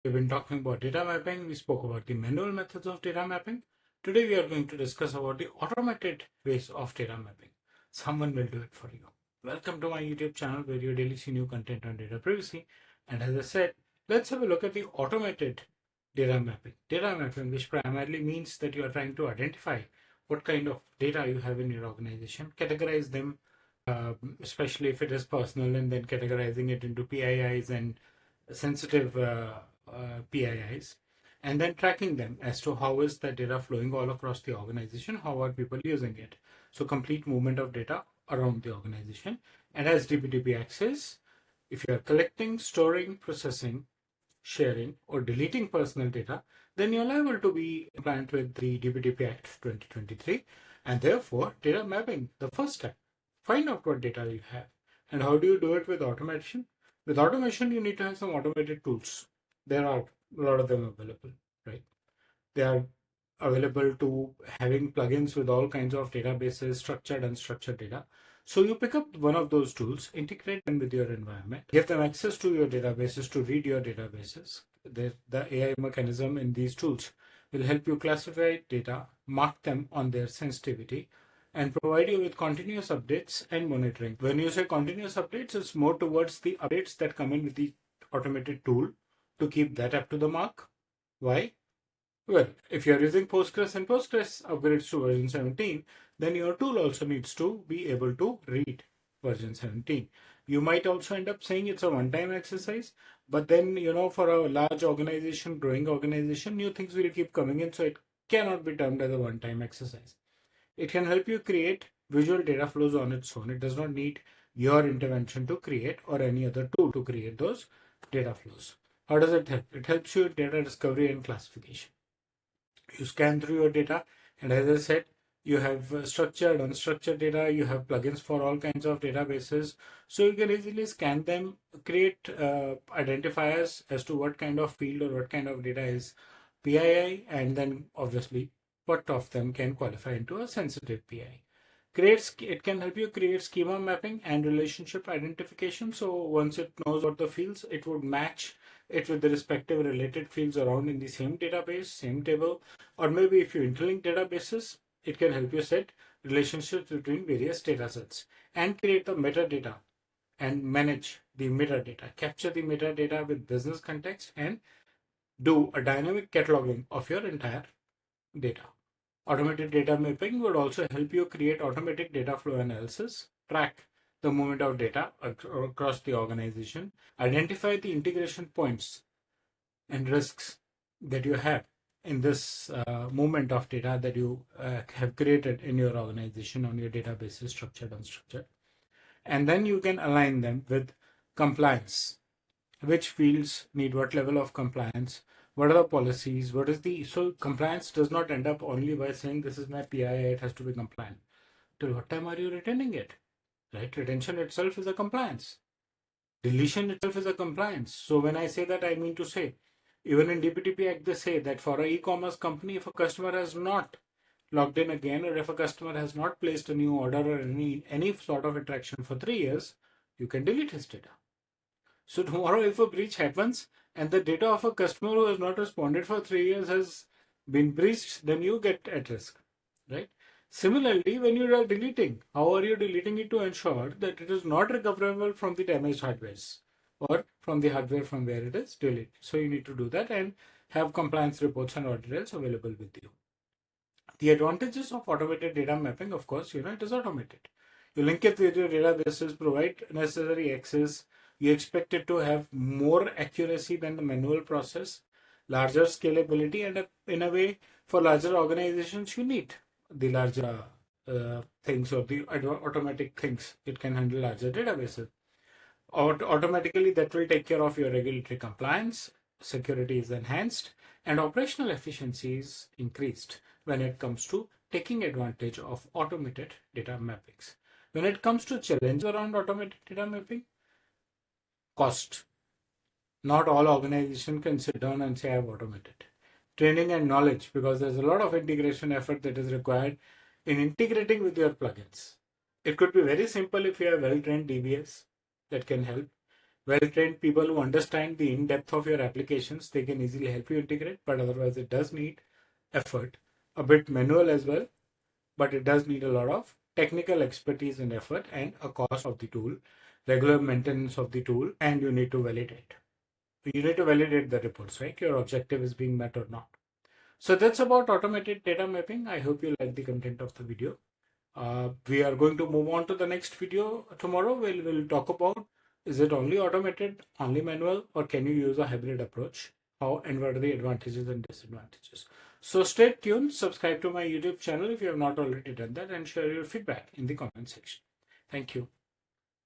We've been talking about data mapping. We spoke about the manual methods of data mapping. Today we are going to discuss about the automated ways of data mapping. Someone will do it for you. Welcome to my YouTube channel where you daily see new content on data privacy. And as I said, let's have a look at the automated data mapping. Data mapping, which primarily means that you are trying to identify what kind of data you have in your organization, categorize them, especially if it is personal, and then categorizing it into PIIs and sensitive PIIs, and then tracking them as to how is the data flowing all across the organization, how are people using it. So complete movement of data around the organization. And as DPDP Act says, if you are collecting, storing, processing, sharing, or deleting personal data, then you're liable to be compliant with the DPDP Act 2023. And therefore, data mapping, the first step, find out what data you have. And how do you do it with automation? With automation, you need to have some automated tools. There are a lot of them available, right? They are available to having plugins with all kinds of databases, structured, unstructured data. So you pick up one of those tools, integrate them with your environment, give them access to your databases to read your databases. The AI mechanism in these tools will help you classify data, mark them on their sensitivity, and provide you with continuous updates and monitoring. When you say continuous updates, it's more towards the updates that come in with the automated tool to keep that up to the mark. Why? Well, if you're using Postgres and Postgres upgrades to version 17, then your tool also needs to be able to read version 17. You might also end up saying it's a one-time exercise, but then, for a large organization, growing organization, new things will keep coming in, so it cannot be termed as a one-time exercise. It can help you create visual data flows on its own. It does not need your intervention to create or any other tool to create those data flows. How does it help? It helps you with data discovery and classification. You scan through your data, and as I said, you have structured, unstructured data, you have plugins for all kinds of databases. So you can easily scan them, create identifiers as to what kind of field or what kind of data is PII, and then obviously what of them can qualify into a sensitive PII. It can help you create schema mapping and relationship identification. So once it knows what the fields, it would match it with the respective related fields around in the same database, same table, or maybe if you interlink databases, it can help you set relationships between various data sets and create the metadata and manage the metadata, capture the metadata with business context, and do a dynamic cataloging of your entire data. Automated data mapping would also help you create automatic data flow analysis, track the movement of data across the organization, identify the integration points and risks that you have in this movement of data that you have created in your organization on your databases, structured, unstructured. And then you can align them with compliance. Which fields need what level of compliance? What are the policies? So compliance does not end up only by saying this is my PII, it has to be compliant. Till what time are you retaining it? Right? Retention itself is a compliance. Deletion itself is a compliance. So when I say that, I mean to say, even in DPDP Act, they say that for an e-commerce company, if a customer has not logged in again, or if a customer has not placed a new order or any sort of interaction for 3 years, you can delete his data. So tomorrow, if a breach happens and the data of a customer who has not responded for 3 years has been breached, then you get at risk, right? Similarly, when you are deleting, how are you deleting it to ensure that it is not recoverable from the damaged hardwares or from the hardware from where it is deleted? So you need to do that and have compliance reports and audit available with you. The advantages of automated data mapping, of course, it is automated. You link it with your databases, provide necessary access. You expect it to have more accuracy than the manual process, larger scalability, and in a way, for larger organizations, you need the larger things or the automatic things. It can handle larger databases. Automatically, that will take care of your regulatory compliance, security is enhanced, and operational efficiency is increased when it comes to taking advantage of automated data mappings. When it comes to challenges around automated data mapping, cost. Not all organizations can sit down and say, I've automated. Training and knowledge, because there's a lot of integration effort that is required in integrating with your plugins. It could be very simple if you have well-trained DBS that can help. well-trained people who understand the in-depth of your applications, they can easily help you integrate, but otherwise it does need effort, a bit manual as well, but it does need a lot of technical expertise and effort and a cost of the tool, regular maintenance of the tool, and you need to validate. You need to validate the reports, right? Your objective is being met or not. So that's about automated data mapping. I hope you like the content of the video. We are going to move on to the next video tomorrow. We'll talk about, is it only automated, only manual, or can you use a hybrid approach? How and what are the advantages and disadvantages? So stay tuned, subscribe to my YouTube channel if you have not already done that, and share your feedback in the comment section. Thank you.